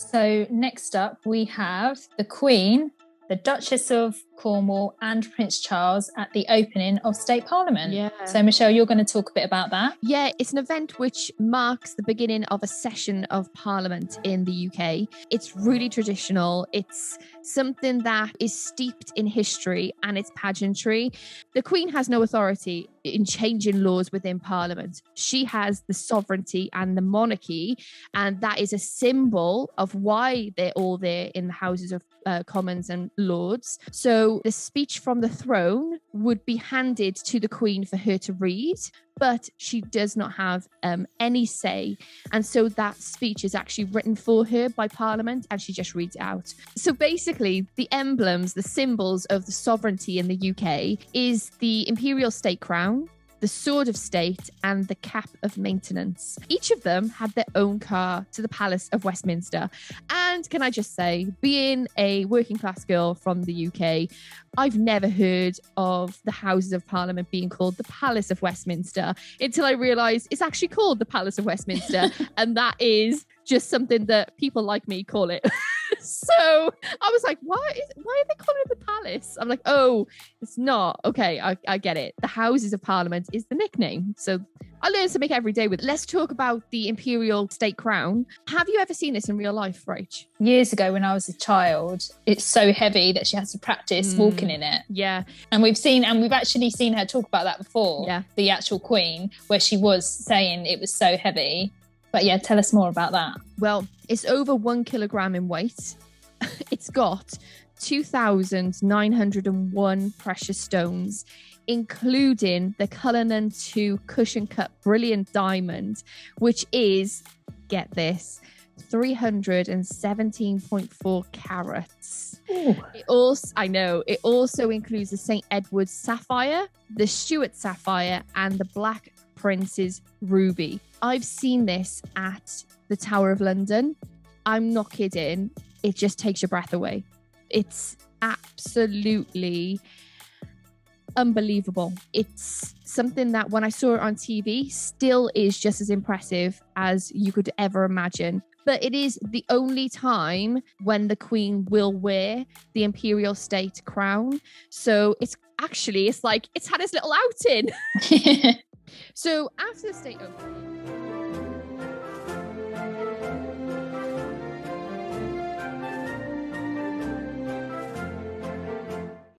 So next up we have the Queen, the Duchess of Cornwall and Prince Charles at the opening of State Parliament. Yeah. So Michelle, you're going to talk a bit about that. Yeah, it's an event which marks the beginning of a session of Parliament in the UK. It's really traditional. It's something that is steeped in history and its pageantry. The Queen has no authority in changing laws within Parliament. She has the sovereignty and the monarchy, and that is a symbol of why they're all there in the Houses of Commons and Lords. So the speech from the throne would be handed to the Queen for her to read, but she does not have any say. And so that speech is actually written for her by Parliament and she just reads it out. So basically, the emblems, the symbols of the sovereignty in the UK is the Imperial state crown, the sword of state, and the cap of maintenance. Each of them had their own car to the Palace of Westminster. And can I just say, being a working class girl from the UK, I've never heard of the Houses of Parliament being called the Palace of Westminster until I realised it's actually called the Palace of Westminster. And that is just something that people like me call it. So I was like, why are they calling it the palace? I'm like, oh, it's not. Okay, I get it. The Houses of Parliament is the nickname. So I learn something every day with it. Let's talk about the Imperial state crown. Have you ever seen this in real life, Rach? Years ago when I was a child, it's so heavy that she has to practice walking in it. Yeah. And we've actually seen her talk about that before. Yeah. The actual Queen, where she was saying it was so heavy. But yeah, tell us more about that. Well, it's over 1 kilogram in weight. It's got 2,901 precious stones, including the Cullinan 2 cushion cut brilliant diamond, which is, get this, 317.4 carats. Ooh. It also includes the St. Edward's sapphire, the Stuart sapphire, and the Black Prince's ruby. I've seen this at the Tower of London. I'm not kidding. It just takes your breath away. It's absolutely unbelievable. It's something that when I saw it on TV still is just as impressive as you could ever imagine. But it is the only time when the Queen will wear the Imperial state crown. So it's like it's had its little outing. So after the state opening,